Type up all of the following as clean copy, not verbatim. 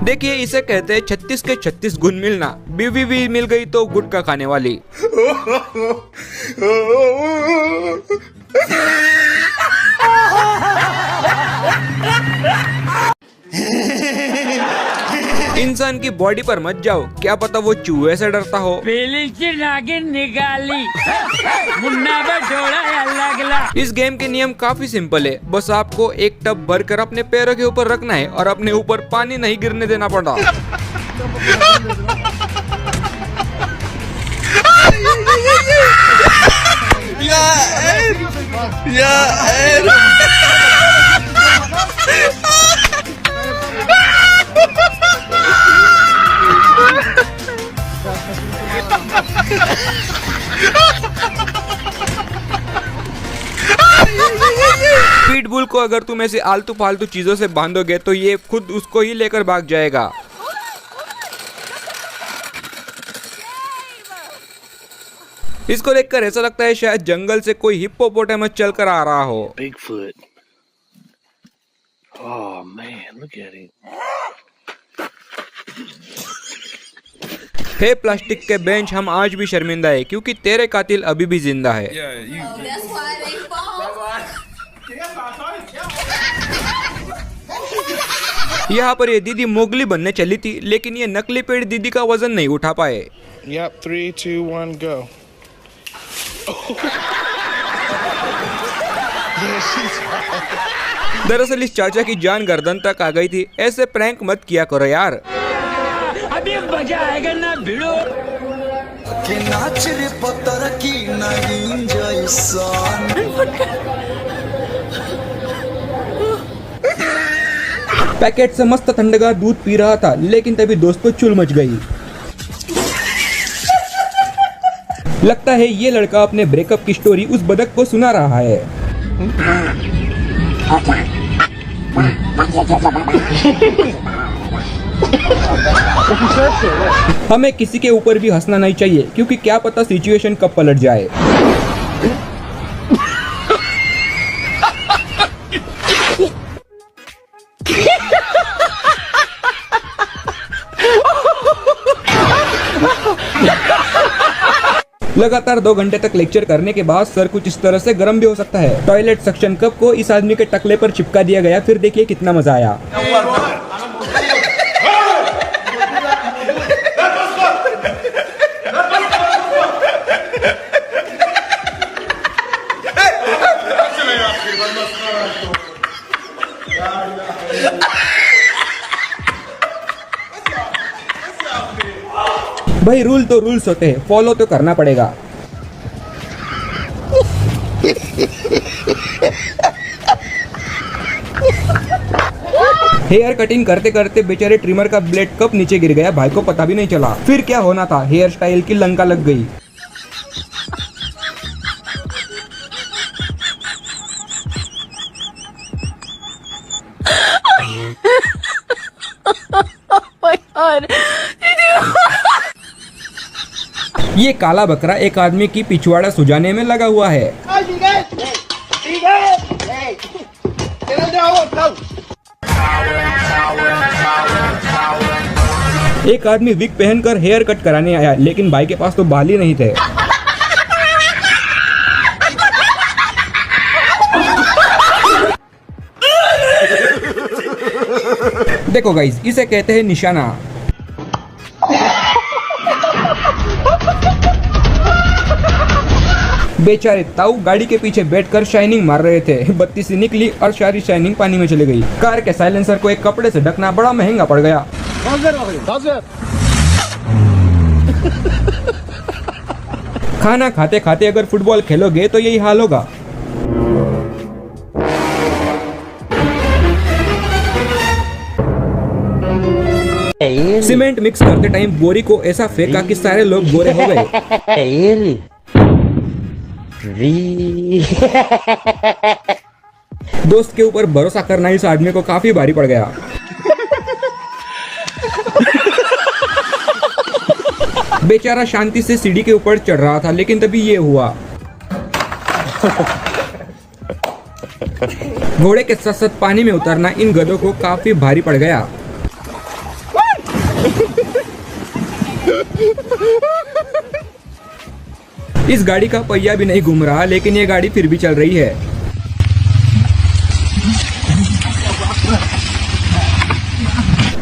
देखिए इसे कहते हैं 36 के 36 गुण मिलना। बीवी भी मिल गई तो गुटखा खाने वाली। इंसान की बॉडी पर मत जाओ, क्या पता वो चूहे से डरता हो। नागिन निकाली मुन्ना बटोरा लगला। इस गेम के नियम काफी सिंपल है, बस आपको एक टब भरकर अपने पैरों के ऊपर रखना है और अपने ऊपर पानी नहीं गिरने देना पड़ा। पिटबुल को अगर तुम ऐसे आलतू फालतू चीजों से बांधोगे तो ये खुद उसको ही लेकर भाग जाएगा। इसको देखकर ऐसा लगता है शायद जंगल से कोई हिप्पोपोटामस चलकर आ रहा हो। Bigfoot. Oh man, look at him. हे प्लास्टिक के बेंच, हम आज भी शर्मिंदा है क्योंकि तेरे कातिल अभी भी जिंदा है। यहाँ पर ये दीदी मोगली बनने चली थी, लेकिन ये नकली पेड़ दीदी का वजन नहीं उठा पाए। Yep, 3, 2, 1, go. दरअसल इस चाचा की जान गर्दन तक आ गई थी। ऐसे प्रैंक मत किया करो यार। अभी मजा आएगा ना भिड़ो। पैकेट से मस्त ठंडगा दूध पी रहा था, लेकिन तभी दोस्त को चुल मच गई। लगता है ये लड़का अपने ब्रेकअप की स्टोरी उस बदक को सुना रहा है। हमें किसी के ऊपर भी हंसना नहीं चाहिए क्योंकि क्या पता सिचुएशन कब पलट जाए। लगातार 2 घंटे तक लेक्चर करने के बाद सर कुछ इस तरह से गर्म भी हो सकता है। टॉयलेट सक्शन कप को इस आदमी के टकले पर चिपका दिया गया, फिर देखिए कितना मजा आया। भाई रूल तो रूल्स होते हैं, फॉलो तो करना पड़ेगा। हेयर कटिंग करते करते बेचारे ट्रिमर का ब्लेड कब नीचे गिर गया भाई को पता भी नहीं चला। फिर क्या होना था, हेयर स्टाइल की लंका लग गई। ये काला बकरा एक आदमी की पिछवाड़ा सुझाने में लगा हुआ है। एक आदमी विग पहनकर हेयर कट कराने आया, लेकिन भाई के पास तो बाल ही नहीं थे। देखो गाइस, इसे कहते हैं निशाना। बेचारे ताऊ गाड़ी के पीछे बैठकर शाइनिंग मार रहे थे। बत्ती सी निकली और सारी शाइनिंग पानी में चली गई। कार के साइलेंसर को एक कपड़े से ढकना बड़ा महंगा पड़ गया। खाना खाते खाते अगर फुटबॉल खेलोगे तो यही हाल होगा। सीमेंट मिक्स करते टाइम बोरी को ऐसा फेंका कि सारे लोग गोरे हो गए। दोस्त के ऊपर भरोसा करना इस आदमी को काफी भारी पड़ गया। बेचारा शांति से सीढ़ी के ऊपर चढ़ रहा था, लेकिन तभी ये हुआ। घोड़े के साथ साथ पानी में उतरना इन गधों को काफी भारी पड़ गया। इस गाड़ी का पहिया भी नहीं घूम रहा, लेकिन ये गाड़ी फिर भी चल रही है।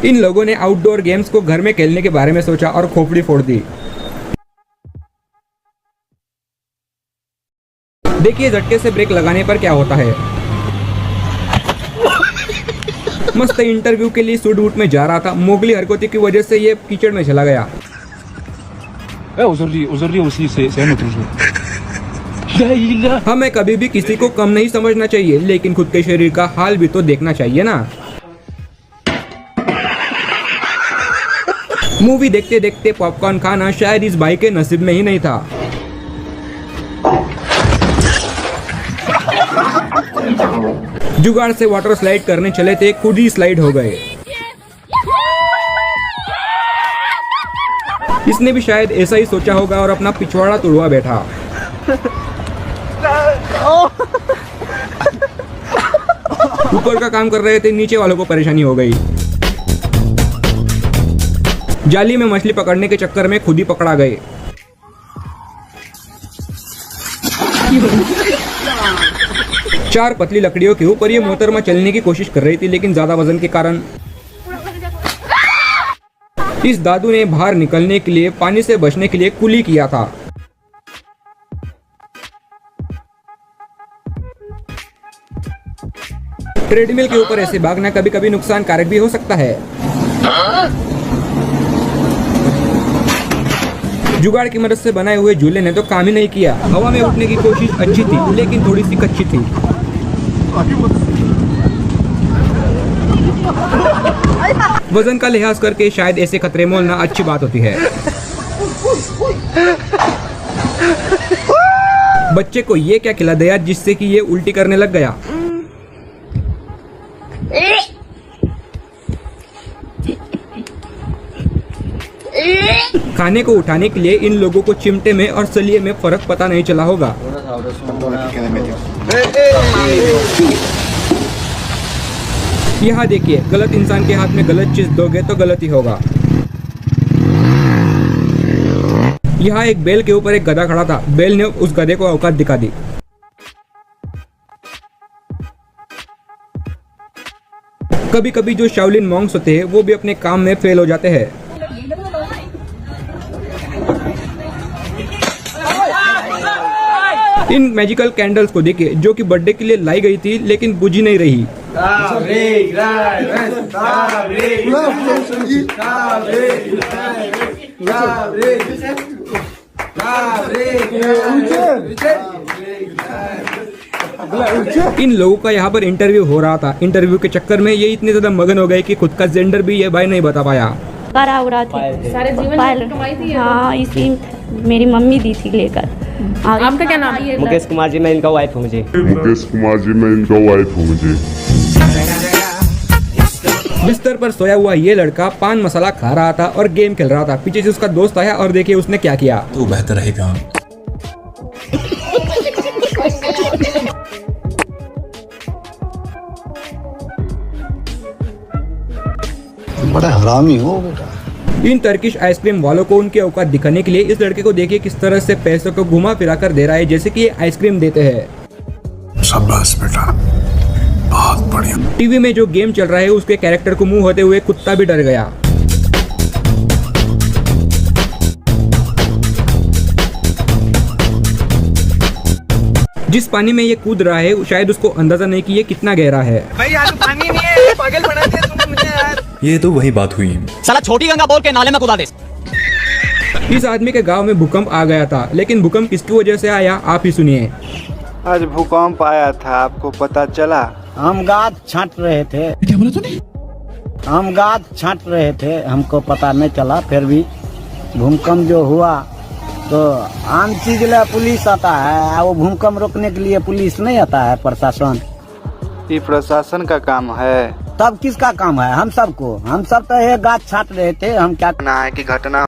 इन लोगों ने आउटडोर गेम्स को घर में खेलने के बारे में सोचा और खोपड़ी फोड़ दी। देखिए झटके से ब्रेक लगाने पर क्या होता है। मस्त इंटरव्यू के लिए सूट बूट में जा रहा था, मोगली हरकतों की वजह से ये कीचड़ में चला गया। हमें कभी भी किसी को कम नहीं समझना चाहिए, लेकिन खुद के शरीर का हाल भी तो देखना चाहिए ना। मूवी देखते देखते पॉपकॉर्न खाना शायद इस भाई के नसीब में ही नहीं था। जुगाड़ से वाटर स्लाइड करने चले थे, खुद ही स्लाइड हो गए। इसने भी शायद ऐसा ही सोचा होगा और अपना पिछवाड़ा तोड़वा बैठा। ऊपर का काम कर रहे थे, नीचे वालों को परेशानी हो गई। जाली में मछली पकड़ने के चक्कर में खुद ही पकड़ा गए। चार पतली लकड़ियों के ऊपर ये मोहतरमा चलने की कोशिश कर रही थी, लेकिन ज्यादा वजन के कारण इस दादू ने बाहर निकलने के लिए पानी से बचने के लिए कुली किया था। ट्रेडमिल के ऊपर ऐसे भागना कभी कभी नुकसानकारक भी हो सकता है। जुगाड़ की मदद से बनाए हुए झूले ने तो काम ही नहीं किया। हवा में उठने की कोशिश अच्छी थी, लेकिन थोड़ी सी कच्ची थी। वजन का लिहाज करके शायद ऐसे खतरे मोलना अच्छी बात होती है। बच्चे को ये क्या खिला दिया जिससे कि ये उल्टी करने लग गया। खाने को उठाने के लिए इन लोगों को चिमटे में और सलिए में फर्क पता नहीं चला होगा। यहाँ देखिए, गलत इंसान के हाथ में गलत चीज दोगे तो गलत ही होगा। यहाँ एक बैल के ऊपर एक गधा खड़ा था। बैल ने उस गधे को औकात दिखा दी। कभी कभी जो शाओलिन मॉन्क्स होते हैं वो भी अपने काम में फेल हो जाते हैं। इन मैजिकल कैंडल्स को देखिए, जो कि बर्थडे के लिए लाई गई थी लेकिन बुझी नहीं रही। इन लोगों का यहाँ पर इंटरव्यू हो रहा था। इंटरव्यू के चक्कर में ये इतने ज्यादा मगन हो गए कि खुद का जेंडर भी ये भाई नहीं बता पाया। करा उड़ा थी सारे जीवन कमाई थी। हाँ, इसी मेरी मम्मी दी थी लेकर। आपका क्या नाम है? मुकेश कुमार जी, मैं इनका वाइफ हूँ जी। बिस्तर पर सोया हुआ ये लड़का पान मसाला खा रहा था और गेम खेल रहा था। पीछे से उसका दोस्त आया और देखिए उसने क्या किया। तो बेहतर रहेगा। बड़ा हरामी हो बेटा। इन टर्किश आइसक्रीम वालों को उनके औकात दिखाने के लिए इस लड़के को देखिए किस तरह से पैसों को घुमा फिरा कर दे रहा है, जैसे कि ये आइसक्रीम देते हैं। शाबाश बेटा, बहुत बढ़िया। टीवी में जो गेम चल रहा है उसके कैरेक्टर को मुंह होते हुए कुत्ता भी डर गया। जिस पानी में ये कूद रहा है शायद उसको अंदाजा नहीं कि ये कितना गहरा है। भाई यार पानी नहीं है, पागल बना दिया तुमने मुझे यार। ये तो वही बात हुई। साला छोटी गंगा बोल के नाले में कूदा दे। इस आदमी के गांव में भूकंप आ गया था, लेकिन भूकंप किसकी वजह से आया आप ही सुनिए। आज भूकंप आया था, आपको पता चला? हम गाद छांट रहे थे। क्या बोला तूने? हम गाद छांट रहे थे, हमको पता नहीं चला। फिर भी भूकंप जो हुआ तो आम चीज ले पुलिस आता है, वो भूकंप रोकने के लिए पुलिस नहीं आता है, प्रशासन। ये प्रशासन का काम है। तब किसका काम है? हम सब तो ये गाद छांट रहे थे। हम क्या ना है कि घटना